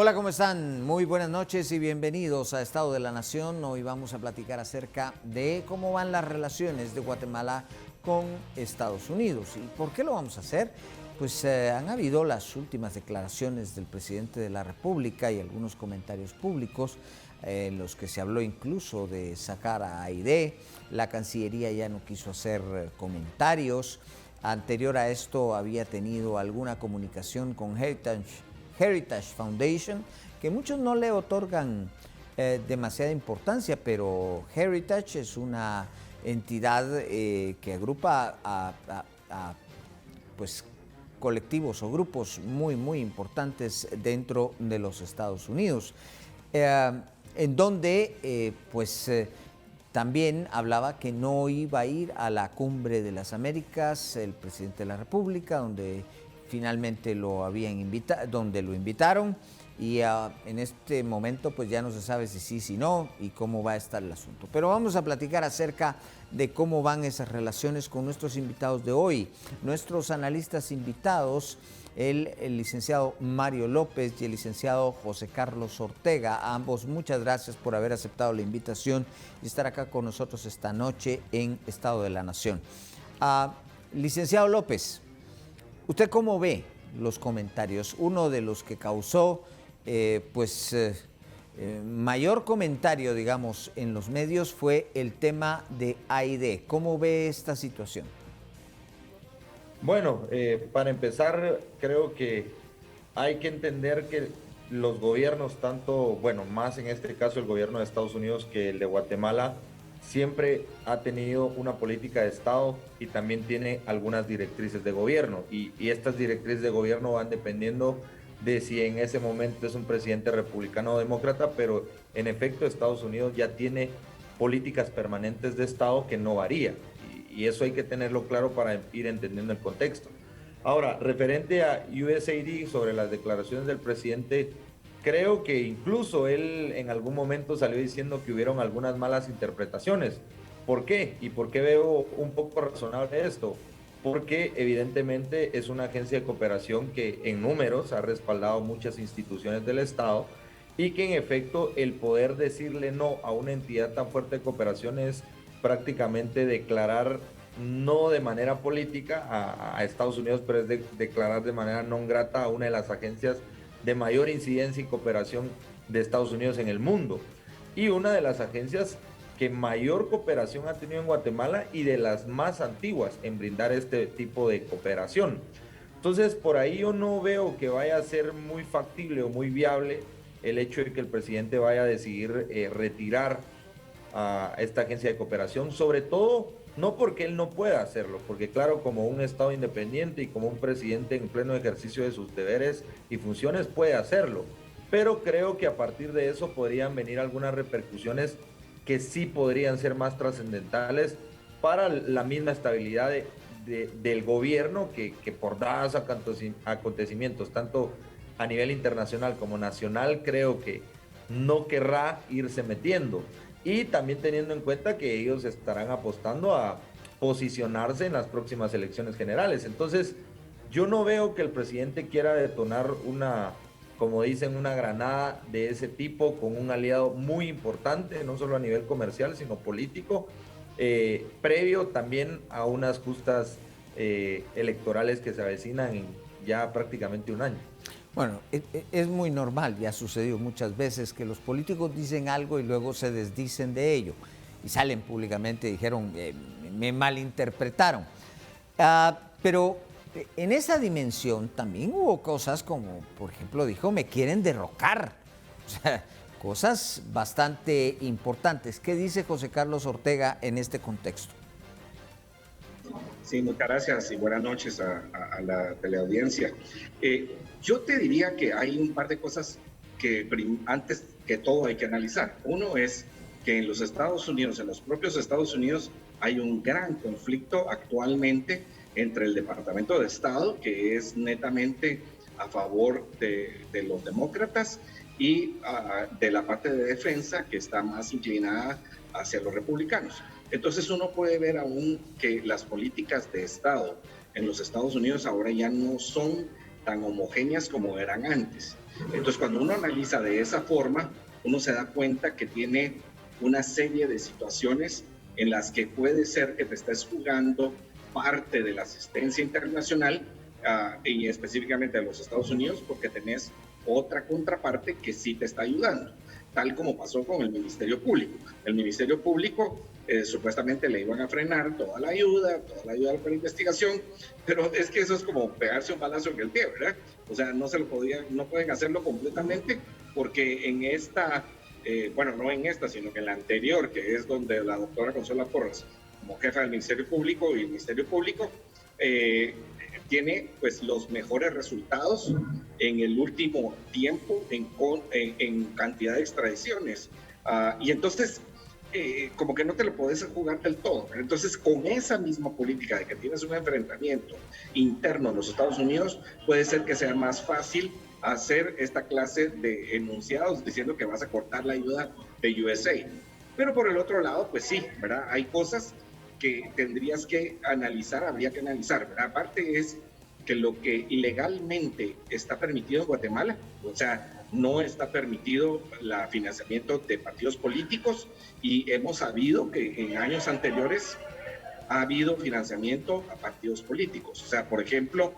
Hola, ¿cómo están? Muy buenas noches y bienvenidos a Estado de la Nación. Hoy vamos a platicar acerca de cómo van las relaciones de Guatemala con Estados Unidos. ¿Y por qué lo vamos a hacer? Pues han habido las últimas declaraciones del presidente de la República y algunos comentarios públicos en los que se habló incluso de sacar a Aide. La Cancillería ya no quiso hacer comentarios. Anterior a esto había tenido alguna comunicación con Heritage Foundation, que muchos no le otorgan demasiada importancia, pero Heritage es una entidad que agrupa pues, colectivos o grupos muy importantes dentro de los Estados Unidos, en donde también hablaba que no iba a ir a la Cumbre de las Américas el presidente de la República, donde finalmente lo habían invitado, donde lo invitaron, y en este momento pues ya no se sabe si sí, si no, y cómo va a estar el asunto. Pero vamos a platicar acerca de cómo van esas relaciones con nuestros invitados de hoy. Nuestros analistas invitados, el licenciado Mario López y el licenciado José Carlos Ortega. A ambos muchas gracias por haber aceptado la invitación y estar acá con nosotros esta noche en Estado de la Nación. Licenciado López, ¿usted cómo ve los comentarios? Uno de los que causó mayor comentario, digamos, en los medios fue el tema de Aide. ¿Cómo ve esta situación? Bueno, para empezar, creo que hay que entender que los gobiernos, más en este caso el gobierno de Estados Unidos que el de Guatemala, siempre ha tenido una política de Estado y también tiene algunas directrices de gobierno. Y estas directrices de gobierno van dependiendo de si en ese momento es un presidente republicano o demócrata, pero en efecto Estados Unidos ya tiene políticas permanentes de Estado que no varían. Y eso hay que tenerlo claro para ir entendiendo el contexto. Ahora, referente a USAID, sobre las declaraciones del presidente, creo que incluso él en algún momento salió diciendo que hubieron algunas malas interpretaciones. ¿Por qué? ¿Y por qué veo un poco razonable esto? Porque evidentemente es una agencia de cooperación que en números ha respaldado muchas instituciones del Estado y que en efecto el poder decirle no a una entidad tan fuerte de cooperación es prácticamente declarar no de manera política a Estados Unidos, pero es declarar de manera non grata a una de las agencias de mayor incidencia y cooperación de Estados Unidos en el mundo. Y una de las agencias que mayor cooperación ha tenido en Guatemala y de las más antiguas en brindar este tipo de cooperación. Entonces, por ahí yo no veo que vaya a ser muy factible o muy viable el hecho de que el presidente vaya a decidir retirar a esta agencia de cooperación, sobre todo no porque él no pueda hacerlo, porque claro, como un Estado independiente y como un presidente en pleno ejercicio de sus deberes y funciones puede hacerlo, pero creo que a partir de eso podrían venir algunas repercusiones que sí podrían ser más trascendentales para la misma estabilidad del gobierno que por dados acontecimientos, tanto a nivel internacional como nacional, creo que no querrá irse metiendo. Y también teniendo en cuenta que ellos estarán apostando a posicionarse en las próximas elecciones generales. Entonces, yo no veo que el presidente quiera detonar como dicen, una granada de ese tipo con un aliado muy importante, no solo a nivel comercial, sino político, previo también a unas justas electorales que se avecinan en ya prácticamente un año. Bueno, es muy normal, ya ha sucedido muchas veces que los políticos dicen algo y luego se desdicen de ello y salen públicamente y dijeron, me malinterpretaron. Pero en esa dimensión también hubo cosas como, por ejemplo, dijo, me quieren derrocar. O sea, cosas bastante importantes. ¿Qué dice José Carlos Ortega en este contexto? Sí, muchas gracias y buenas noches a la teleaudiencia. Yo te diría que hay un par de cosas que antes que todo hay que analizar. Uno es que en los Estados Unidos, en los propios Estados Unidos, hay un gran conflicto actualmente entre el Departamento de Estado, que es netamente a favor de los demócratas, y de la parte de defensa, que está más inclinada hacia los republicanos. Entonces uno puede ver aún que las políticas de Estado en los Estados Unidos ahora ya no son tan homogéneas como eran antes. Entonces, cuando uno analiza de esa forma, uno se da cuenta que tiene una serie de situaciones en las que puede ser que te estés jugando parte de la asistencia internacional y específicamente de los Estados Unidos, porque tenés otra contraparte que sí te está ayudando, tal como pasó con el Ministerio Público. El Ministerio Público supuestamente le iban a frenar toda la ayuda para la investigación, pero es que eso es como pegarse un balazo en el pie, ¿verdad? O sea, no pueden hacerlo completamente porque en esta, bueno, no en esta, sino que en la anterior, que es donde la doctora Consuela Porras, como jefa del Ministerio Público, y el Ministerio Público tiene pues los mejores resultados en el último tiempo en cantidad de extradiciones. Y entonces, como que no te lo podés jugar del todo. Entonces, con esa misma política de que tienes un enfrentamiento interno en los Estados Unidos, puede ser que sea más fácil hacer esta clase de enunciados diciendo que vas a cortar la ayuda de USAID. Pero por el otro lado, pues sí, ¿verdad? Hay cosas que tendrías que analizar, habría que analizar, ¿verdad? Aparte es que lo que ilegalmente está permitido en Guatemala, o sea, no está permitido el financiamiento de partidos políticos y hemos sabido que en años anteriores ha habido financiamiento a partidos políticos. O sea, por ejemplo,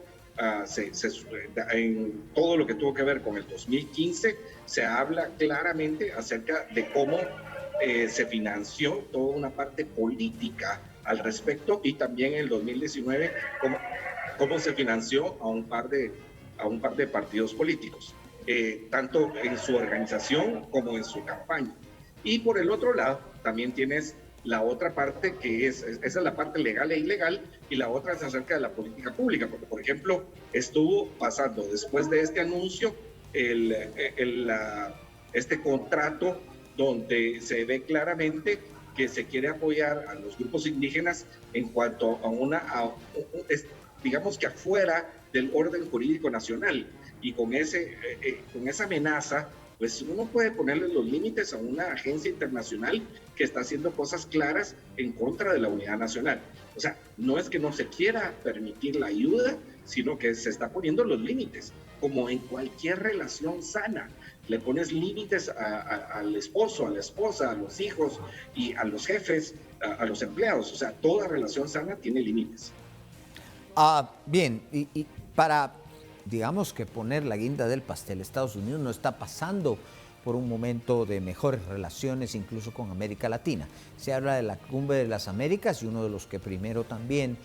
en todo lo que tuvo que ver con el 2015, se habla claramente acerca de cómo se financió toda una parte política al respecto y también en el 2019 cómo se financió a un par de partidos políticos, tanto en su organización como en su campaña. Y por el otro lado, también tienes la otra parte que esa es la parte legal e ilegal, y la otra es acerca de la política pública, porque por ejemplo estuvo pasando después de este anuncio este contrato donde se ve claramente que se quiere apoyar a los grupos indígenas en cuanto a digamos que afuera del orden jurídico nacional, y con esa amenaza, pues uno puede ponerle los límites a una agencia internacional que está haciendo cosas claras en contra de la unidad nacional. O sea, no es que no se quiera permitir la ayuda, sino que se está poniendo los límites, como en cualquier relación sana. Le pones límites al esposo, a la esposa, a los hijos y a los jefes, a los empleados. O sea, toda relación sana tiene límites. Bien, y para, digamos que poner la guinda del pastel, Estados Unidos no está pasando por un momento de mejores relaciones incluso con América Latina. Se habla de la Cumbre de las Américas y uno de los que primero también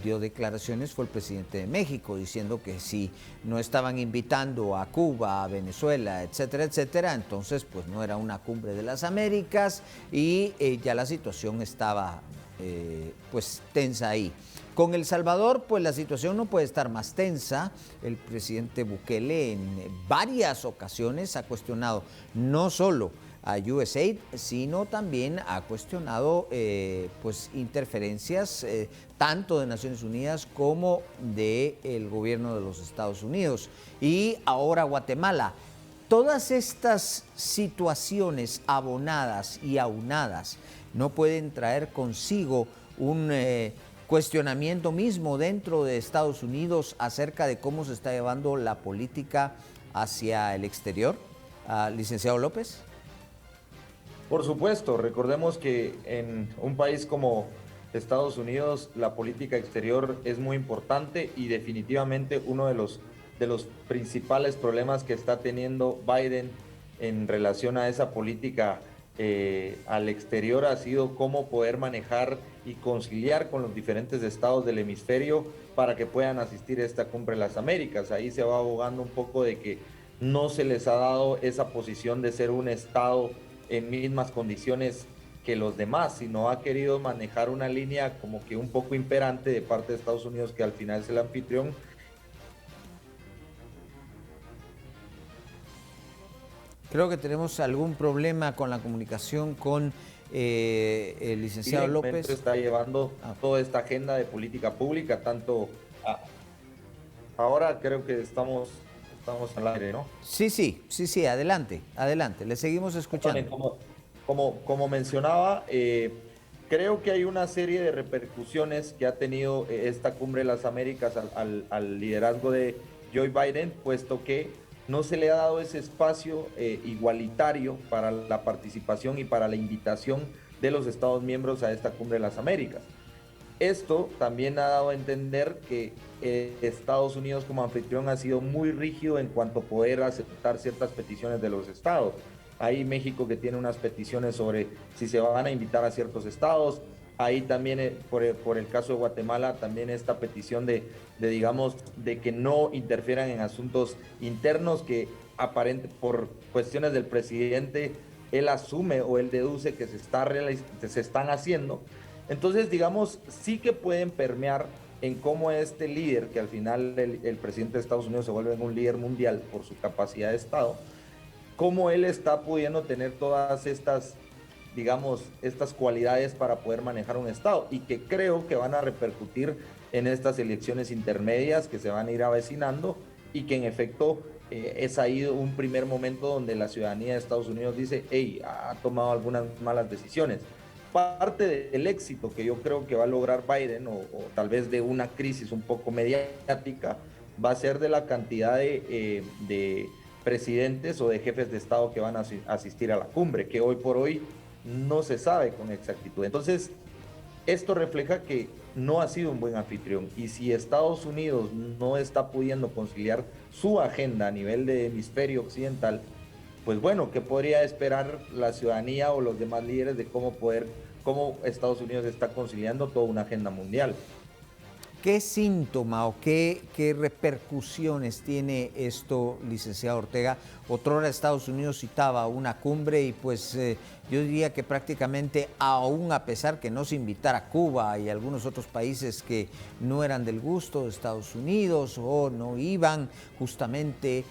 dio declaraciones fue el presidente de México, diciendo que si no estaban invitando a Cuba, a Venezuela, etcétera, etcétera, entonces pues no era una Cumbre de las Américas y ya la situación estaba pues tensa ahí. Con El Salvador, pues la situación no puede estar más tensa. El presidente Bukele en varias ocasiones ha cuestionado no solo a USAID, sino también ha cuestionado pues interferencias tanto de Naciones Unidas como del gobierno de los Estados Unidos. Y ahora Guatemala. Todas estas situaciones abonadas y aunadas no pueden traer consigo un cuestionamiento mismo dentro de Estados Unidos acerca de cómo se está llevando la política hacia el exterior. Licenciado López. Por supuesto, recordemos que en un país como Estados Unidos la política exterior es muy importante y definitivamente uno de los principales problemas que está teniendo Biden en relación a esa política al exterior ha sido cómo poder manejar y conciliar con los diferentes estados del hemisferio para que puedan asistir a esta Cumbre de las Américas. Ahí se va abogando un poco de que no se les ha dado esa posición de ser un estado en mismas condiciones que los demás, sino ha querido manejar una línea como que un poco imperante de parte de Estados Unidos, que al final es el anfitrión. Creo que tenemos algún problema con la comunicación con el licenciado López. Está llevando toda esta agenda de política pública, tanto ahora creo que estamos al aire, ¿no? Sí, adelante, le seguimos escuchando. Como mencionaba, creo que hay una serie de repercusiones que ha tenido esta Cumbre de las Américas al liderazgo de Joe Biden, puesto que no se le ha dado ese espacio igualitario para la participación y para la invitación de los Estados miembros a esta Cumbre de las Américas. Esto también ha dado a entender que Estados Unidos como anfitrión ha sido muy rígido en cuanto a poder aceptar ciertas peticiones de los estados. Hay México que tiene unas peticiones sobre si se van a invitar a ciertos estados. Ahí también, por el caso de Guatemala, también esta petición digamos, de que no interfieran en asuntos internos que por cuestiones del presidente, él asume o él deduce que se están haciendo. Entonces, digamos, sí que pueden permear en cómo este líder, que al final el presidente de Estados Unidos se vuelve un líder mundial por su capacidad de Estado, cómo él está pudiendo tener todas estas, digamos, estas cualidades para poder manejar un Estado, y que creo que van a repercutir en estas elecciones intermedias que se van a ir avecinando, y que en efecto es ahí un primer momento donde la ciudadanía de Estados Unidos dice, hey, ha tomado algunas malas decisiones. Parte del éxito que yo creo que va a lograr Biden, o tal vez de una crisis un poco mediática, va a ser de la cantidad de presidentes o de jefes de Estado que van a asistir a la cumbre, que hoy por hoy no se sabe con exactitud. Entonces, esto refleja que no ha sido un buen anfitrión, y si Estados Unidos no está pudiendo conciliar su agenda a nivel de hemisferio occidental, pues bueno, ¿qué podría esperar la ciudadanía o los demás líderes de cómo Estados Unidos está conciliando toda una agenda mundial? ¿Qué síntoma o qué repercusiones tiene esto, licenciado Ortega? Otrora Estados Unidos citaba una cumbre y pues yo diría que prácticamente, aún a pesar que no se invitara a Cuba y algunos otros países que no eran del gusto de Estados Unidos o no iban justamente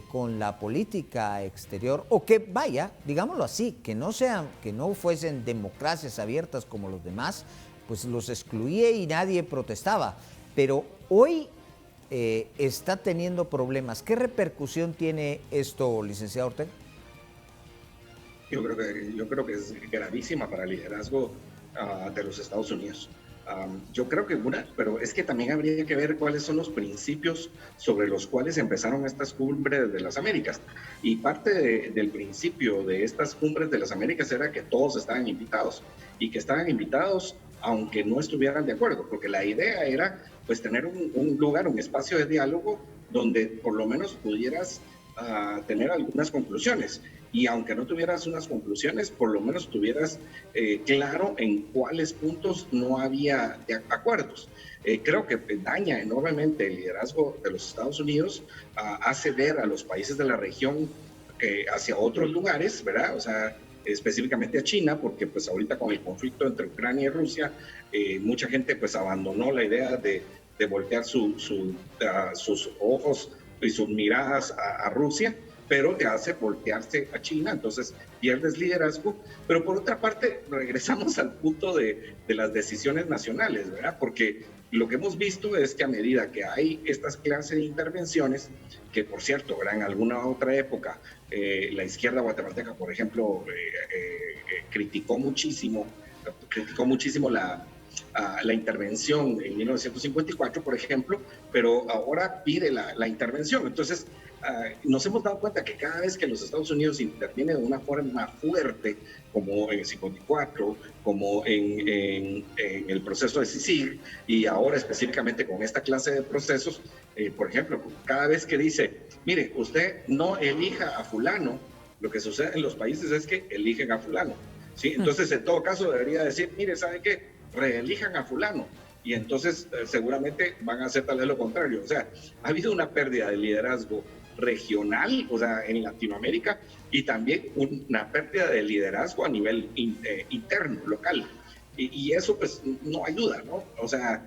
con la política exterior, o que vaya, digámoslo así, que no fuesen democracias abiertas como los demás, pues los excluía y nadie protestaba. Pero hoy está teniendo problemas. ¿Qué repercusión tiene esto, licenciado Ortega? Yo creo que es gravísima para el liderazgo de los Estados Unidos. Yo creo que pero es que también habría que ver cuáles son los principios sobre los cuales empezaron estas cumbres de las Américas. Y parte del principio de estas cumbres de las Américas era que todos estaban invitados, y que estaban invitados aunque no estuvieran de acuerdo, porque la idea era pues tener un lugar, un espacio de diálogo donde por lo menos pudieras tener algunas conclusiones. Y aunque no tuvieras unas conclusiones, por lo menos tuvieras claro en cuáles puntos no había acuerdos. Creo que daña enormemente el liderazgo de los Estados Unidos, hace ver a los países de la región hacia otros lugares, ¿verdad? O sea, específicamente a China, porque pues ahorita con el conflicto entre Ucrania y Rusia, mucha gente pues abandonó la idea de voltear sus ojos y sus miradas a Rusia, pero te hace voltearse a China, entonces pierdes liderazgo. Pero por otra parte, regresamos al punto de las decisiones nacionales, ¿verdad? Porque lo que hemos visto es que a medida que hay estas clases de intervenciones, que por cierto, ¿verdad?, en alguna otra época, la izquierda guatemalteca, por ejemplo, criticó muchísimo la intervención en 1954, por ejemplo, pero ahora pide la intervención. Entonces, nos hemos dado cuenta que cada vez que los Estados Unidos intervienen de una forma fuerte, como en el 54, como en el proceso de CICIG, y ahora específicamente con esta clase de procesos, por ejemplo, cada vez que dice, mire, usted no elija a fulano, lo que sucede en los países es que eligen a fulano, ¿sí? Entonces, en todo caso, debería decir, mire, ¿sabe qué? Reelijan a fulano. Y entonces seguramente van a hacer tal vez lo contrario. O sea, ha habido una pérdida de liderazgo regional, o sea, en Latinoamérica, y también una pérdida de liderazgo a nivel interno, local. Y eso pues no ayuda, ¿no? O sea,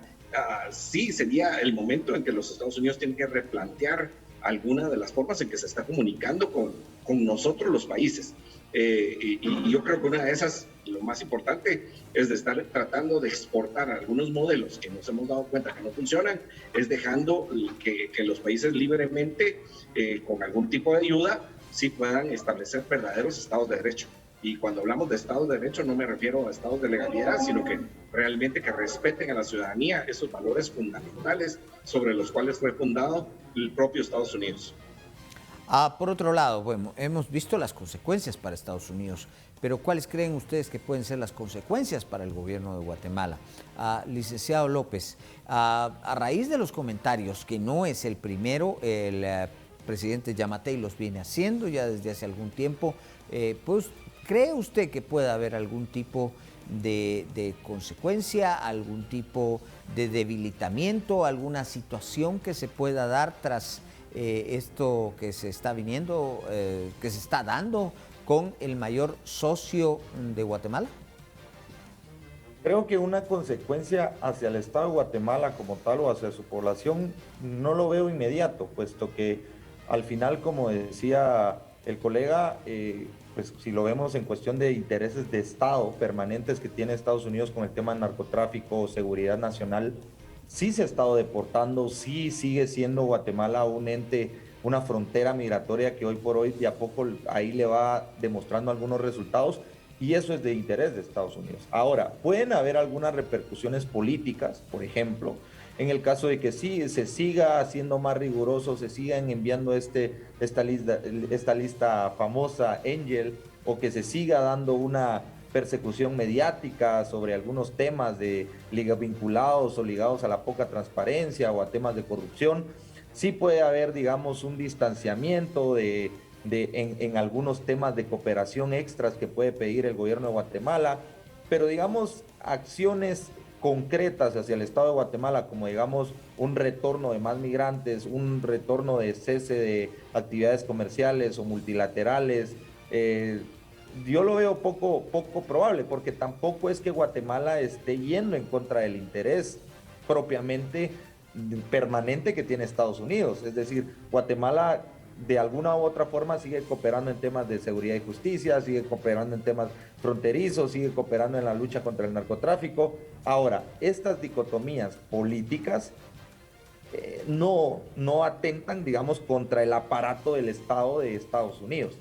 sí sería el momento en que los Estados Unidos tienen que replantear alguna de las formas en que se está comunicando con nosotros los países. Y yo creo que una de esas, lo más importante, es de estar tratando de exportar algunos modelos que nos hemos dado cuenta que no funcionan, es dejando que los países libremente, con algún tipo de ayuda, sí puedan establecer verdaderos estados de derecho. Y cuando hablamos de Estados de Derecho no me refiero a estados de legalidad, sino que realmente que respeten a la ciudadanía esos valores fundamentales sobre los cuales fue fundado el propio Estados Unidos. Por otro lado, bueno, hemos visto las consecuencias para Estados Unidos, pero ¿cuáles creen ustedes que pueden ser las consecuencias para el gobierno de Guatemala? Licenciado López, a raíz de los comentarios, que no es el primero, el presidente Yamatei los viene haciendo ya desde hace algún tiempo, pues, ¿cree usted que pueda haber algún tipo de consecuencia, algún tipo de debilitamiento, alguna situación que se pueda dar tras esto que se está viniendo, que se está dando con el mayor socio de Guatemala? Creo que una consecuencia hacia el Estado de Guatemala como tal o hacia su población no lo veo inmediato, puesto que al final, como decía el colega, pues si lo vemos en cuestión de intereses de Estado permanentes que tiene Estados Unidos con el tema de narcotráfico, seguridad nacional, sí se ha estado deportando, sí sigue siendo Guatemala un ente, una frontera migratoria que hoy por hoy de a poco ahí le va demostrando algunos resultados, y eso es de interés de Estados Unidos. Ahora, pueden haber algunas repercusiones políticas, por ejemplo, en el caso de que sí se siga haciendo más riguroso, se sigan enviando esta lista famosa Angel, o que se siga dando una persecución mediática sobre algunos temas vinculados o ligados a la poca transparencia o a temas de corrupción, sí puede haber, digamos, un distanciamiento en algunos temas de cooperación extras que puede pedir el gobierno de Guatemala, pero digamos, acciones concretas hacia el Estado de Guatemala, como digamos un retorno de más migrantes, un retorno de cese de actividades comerciales o multilaterales, yo lo veo poco probable, porque tampoco es que Guatemala esté yendo en contra del interés propiamente permanente que tiene Estados Unidos. Es decir, Guatemala de alguna u otra forma sigue cooperando en temas de seguridad y justicia, sigue cooperando en temas fronterizos, sigue cooperando en la lucha contra el narcotráfico. Ahora, estas dicotomías políticas no atentan, digamos, contra el aparato del Estado de Estados Unidos.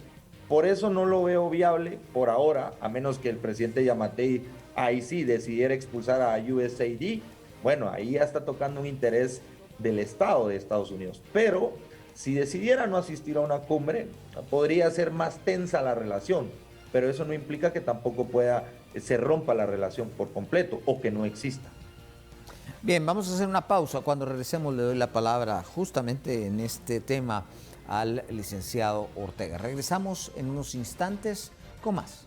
Por eso no lo veo viable por ahora, a menos que el presidente Yamatei ahí sí decidiera expulsar a USAID. Bueno, ahí ya está tocando un interés del Estado de Estados Unidos. Pero si decidiera no asistir a una cumbre, podría ser más tensa la relación, pero eso no implica que tampoco se rompa la relación por completo o que no exista. Bien, vamos a hacer una pausa. Cuando regresemos le doy la palabra justamente en este tema al licenciado Ortega. Regresamos en unos instantes con más.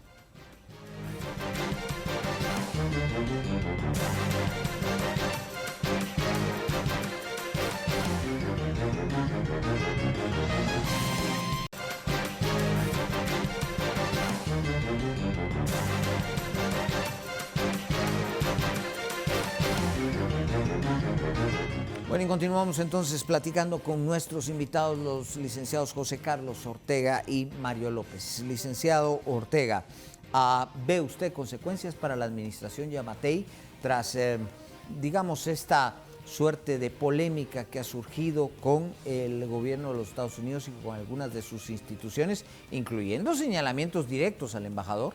Bueno, y continuamos entonces platicando con nuestros invitados, los licenciados José Carlos Ortega y Mario López. Licenciado Ortega, ¿ve usted consecuencias para la administración Yamatei tras, digamos, esta suerte de polémica que ha surgido con el gobierno de los Estados Unidos y con algunas de sus instituciones, incluyendo señalamientos directos al embajador?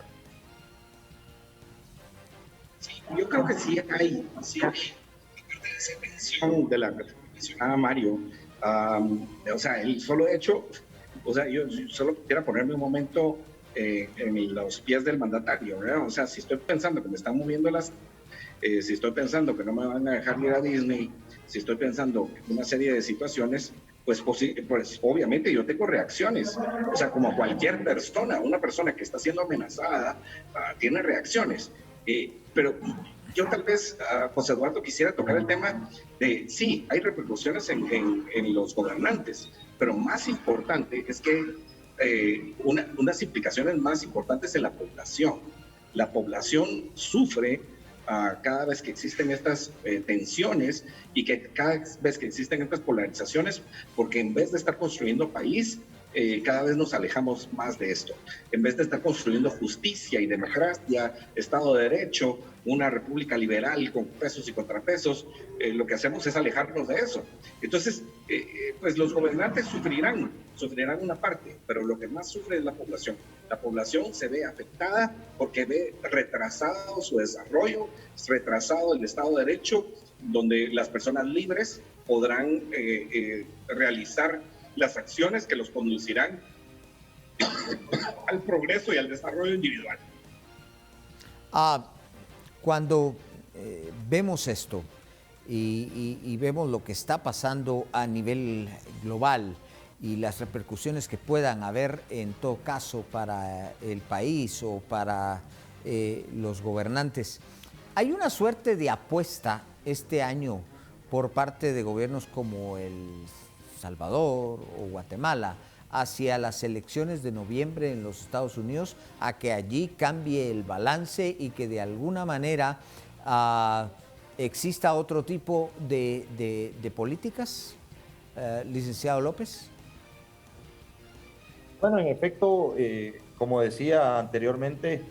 Sí, yo creo que sí hay esa mención de la mencionada Mario, o sea, el solo hecho, o sea, yo solo quisiera ponerme un momento en los pies del mandatario, ¿verdad? O sea, si estoy pensando que me están moviendo si estoy pensando que no me van a dejar ir a Disney, si estoy pensando en una serie de situaciones, pues obviamente yo tengo reacciones, o sea, como cualquier persona, una persona que está siendo amenazada, tiene reacciones, pero yo tal vez, José Eduardo, quisiera tocar el tema de, sí, hay repercusiones en los gobernantes, pero más importante es que unas implicaciones más importantes en la población. La población sufre cada vez que existen estas tensiones y que cada vez que existen estas polarizaciones, porque en vez de estar construyendo país, cada vez nos alejamos más de esto. En vez de estar construyendo justicia y democracia, Estado de Derecho, una república liberal con pesos y contrapesos, lo que hacemos es alejarnos de eso. Entonces, pues los gobernantes sufrirán una parte, pero lo que más sufre es la población. La población se ve afectada porque ve retrasado su desarrollo, retrasado el Estado de Derecho, donde las personas libres podrán realizar las acciones que los conducirán al progreso y al desarrollo individual. Cuando vemos esto y vemos lo que está pasando a nivel global y las repercusiones que puedan haber en todo caso para el país o para los gobernantes, ¿hay una suerte de apuesta este año por parte de gobiernos como El Salvador o Guatemala hacia las elecciones de noviembre en los Estados Unidos, a que allí cambie el balance y que de alguna manera exista otro tipo de políticas, licenciado López? Bueno, en efecto, como decía anteriormente,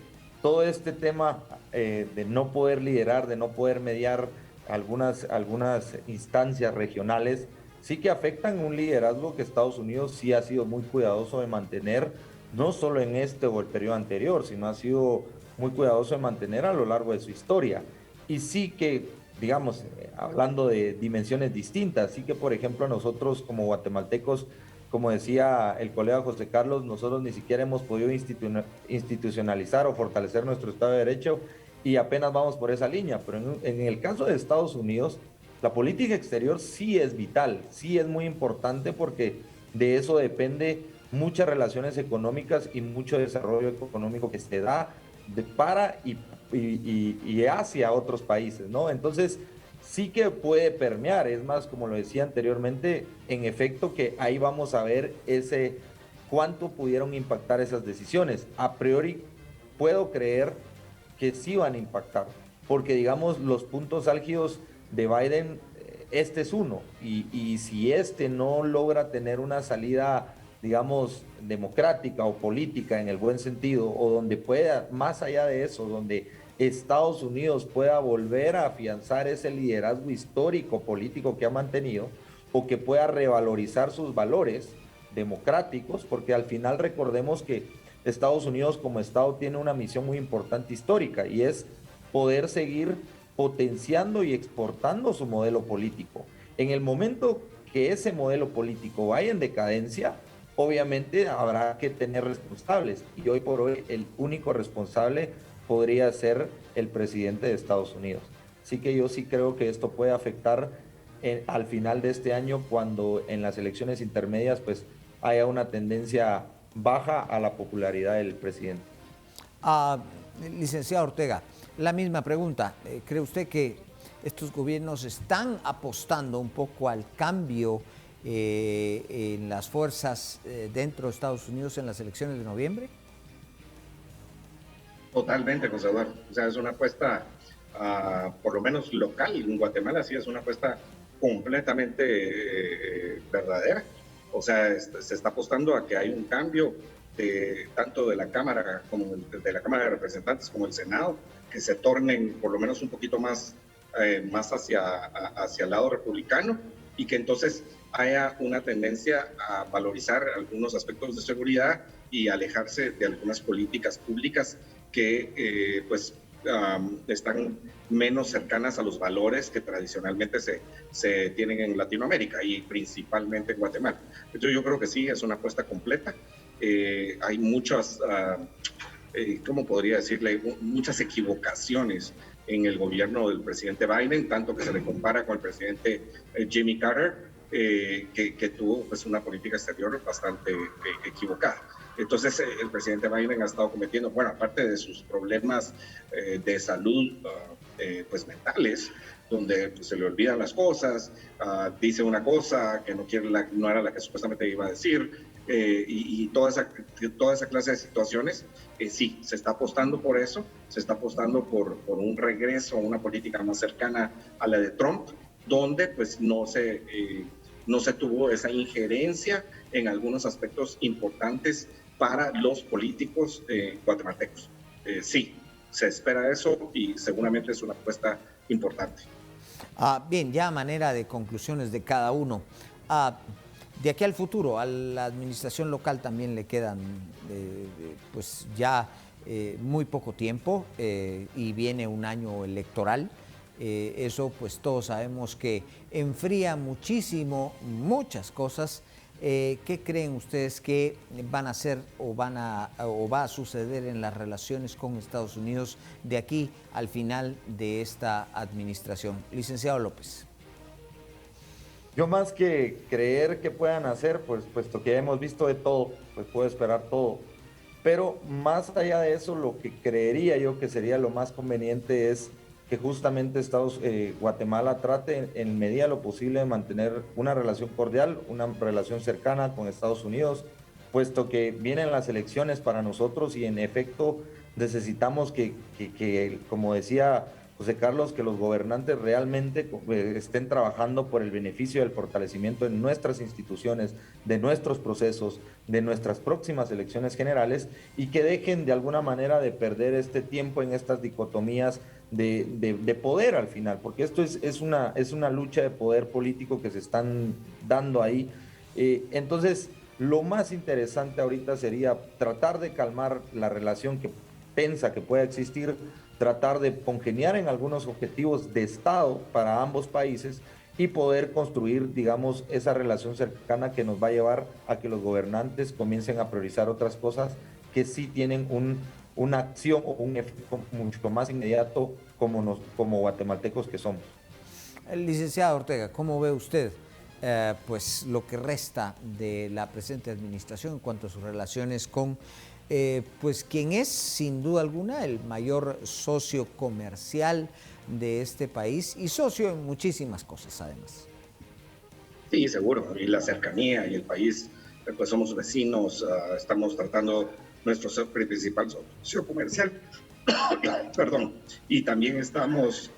todo este tema de no poder liderar, de no poder mediar algunas instancias regionales, sí que afectan un liderazgo que Estados Unidos sí ha sido muy cuidadoso de mantener, no solo en este o el periodo anterior, sino ha sido muy cuidadoso de mantener a lo largo de su historia. Y sí que, digamos, hablando de dimensiones distintas, sí que, por ejemplo, nosotros como guatemaltecos, como decía el colega José Carlos, nosotros ni siquiera hemos podido institucionalizar o fortalecer nuestro Estado de Derecho y apenas vamos por esa línea. Pero en el caso de Estados Unidos, la política exterior sí es vital, sí es muy importante porque de eso depende muchas relaciones económicas y mucho desarrollo económico que se da para y hacia otros países, ¿no? Entonces, sí que puede permear, es más, como lo decía anteriormente, en efecto que ahí vamos a ver cuánto pudieron impactar esas decisiones. A priori, puedo creer que sí van a impactar, porque digamos, los puntos álgidos de Biden, este es uno, y si este no logra tener una salida, digamos, democrática o política en el buen sentido, o donde pueda, más allá de eso, donde Estados Unidos pueda volver a afianzar ese liderazgo histórico político que ha mantenido, o que pueda revalorizar sus valores democráticos, porque al final recordemos que Estados Unidos como Estado tiene una misión muy importante histórica, y es poder seguir potenciando y exportando su modelo político. En el momento que ese modelo político vaya en decadencia, obviamente habrá que tener responsables, y hoy por hoy el único responsable podría ser el presidente de Estados Unidos. Así que yo sí creo que esto puede afectar al final de este año, cuando en las elecciones intermedias pues haya una tendencia baja a la popularidad del presidente. Licenciado Ortega, la misma pregunta. ¿Cree usted que estos gobiernos están apostando un poco al cambio en las fuerzas dentro de Estados Unidos en las elecciones de noviembre? Totalmente, José Eduardo. O sea, es una apuesta, por lo menos local, en Guatemala sí es una apuesta completamente verdadera. O sea, se está apostando a que hay un cambio tanto de la Cámara como de la Cámara de Representantes como el Senado, que se tornen por lo menos un poquito más hacia el lado republicano, y que entonces haya una tendencia a valorizar algunos aspectos de seguridad y alejarse de algunas políticas públicas que están menos cercanas a los valores que tradicionalmente se tienen en Latinoamérica y principalmente en Guatemala. Entonces yo creo que sí, es una apuesta completa. Hay muchas, ¿cómo podría decirle? Muchas equivocaciones en el gobierno del presidente Biden, tanto que se le compara con el presidente Jimmy Carter, que tuvo pues una política exterior bastante equivocada. Entonces el presidente Biden ha estado cometiendo, bueno, aparte de sus problemas de salud pues mentales, donde pues, se le olvidan las cosas, dice una cosa que no era la que supuestamente iba a decir, y toda esa clase de situaciones, sí, se está apostando por eso, se está apostando por un regreso a una política más cercana a la de Trump, donde pues no se no se tuvo esa injerencia en algunos aspectos importantes para los políticos guatemaltecos. Sí, se espera eso y seguramente es una apuesta importante. Bien, ya a manera de conclusiones de cada uno, de aquí al futuro, a la administración local también le quedan pues ya muy poco tiempo y viene un año electoral. Eso pues todos sabemos que enfría muchísimo muchas cosas. ¿Qué creen ustedes que van a hacer o va a suceder en las relaciones con Estados Unidos de aquí al final de esta administración? Licenciado López. Yo más que creer que puedan hacer, pues puesto que ya hemos visto de todo, pues puedo esperar todo. Pero más allá de eso, lo que creería yo que sería lo más conveniente es que justamente Guatemala trate en medida de lo posible de mantener una relación cordial, una relación cercana con Estados Unidos, puesto que vienen las elecciones para nosotros y en efecto necesitamos que como decía José Carlos, que los gobernantes realmente estén trabajando por el beneficio del fortalecimiento de nuestras instituciones, de nuestros procesos, de nuestras próximas elecciones generales y que dejen de alguna manera de perder este tiempo en estas dicotomías de poder al final, porque esto es una lucha de poder político que se están dando ahí. Entonces, lo más interesante ahorita sería tratar de calmar la relación que piensa que pueda existir, tratar de congeniar en algunos objetivos de Estado para ambos países y poder construir, digamos, esa relación cercana que nos va a llevar a que los gobernantes comiencen a priorizar otras cosas que sí tienen una acción o un efecto mucho más inmediato como guatemaltecos que somos. El licenciado Ortega, ¿cómo ve usted pues lo que resta de la presente administración en cuanto a sus relaciones con pues quien es sin duda alguna el mayor socio comercial de este país y socio en muchísimas cosas además? Sí, seguro, y la cercanía y el país, pues somos vecinos, estamos tratando nuestro principal socio comercial, perdón, y también estamos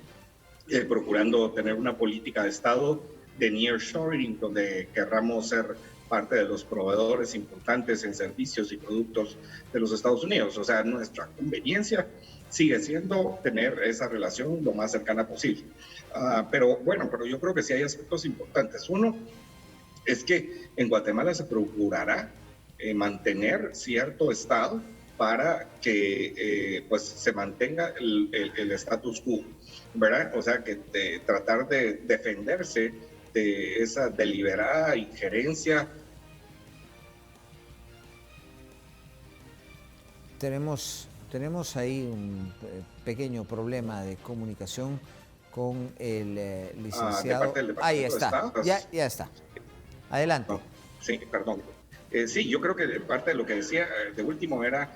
procurando tener una política de Estado de nearshoring, donde querramos ser parte de los proveedores importantes en servicios y productos de los Estados Unidos. O sea, nuestra conveniencia sigue siendo tener esa relación lo más cercana posible. Pero yo creo que sí hay aspectos importantes. Uno es que en Guatemala se procurará mantener cierto estado para que pues se mantenga el status quo, ¿verdad? O sea, que tratar de defenderse de esa deliberada injerencia. Tenemos ahí un pequeño problema de comunicación con el licenciado. Ahí está, ya está. Adelante. No, sí, perdón. Sí, yo creo que parte de lo que decía de último era,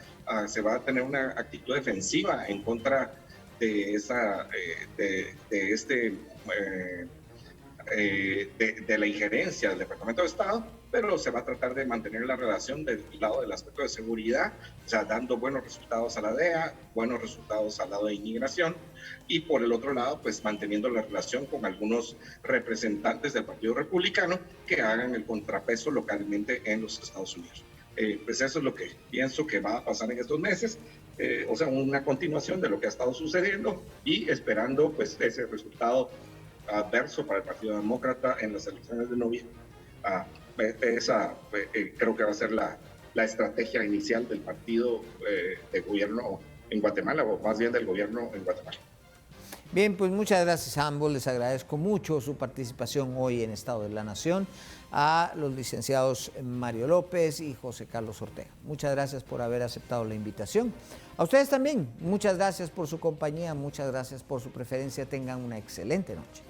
se va a tener una actitud defensiva en contra de esa, de la injerencia del Departamento de Estado, pero se va a tratar de mantener la relación del lado del aspecto de seguridad, o sea, dando buenos resultados a la DEA, buenos resultados al lado de inmigración, y por el otro lado, pues manteniendo la relación con algunos representantes del Partido Republicano que hagan el contrapeso localmente en los Estados Unidos. Pues eso es lo que pienso que va a pasar en estos meses, o sea, una continuación de lo que ha estado sucediendo y esperando pues ese resultado adverso para el Partido Demócrata en las elecciones de noviembre. Esa creo que va a ser la estrategia inicial del partido de gobierno en Guatemala, o más bien del gobierno en Guatemala. Bien, pues muchas gracias a ambos, les agradezco mucho su participación hoy en Estado de la Nación, a los licenciados Mario López y José Carlos Ortega. Muchas gracias por haber aceptado la invitación. A ustedes también, muchas gracias por su compañía, muchas gracias por su preferencia, tengan una excelente noche.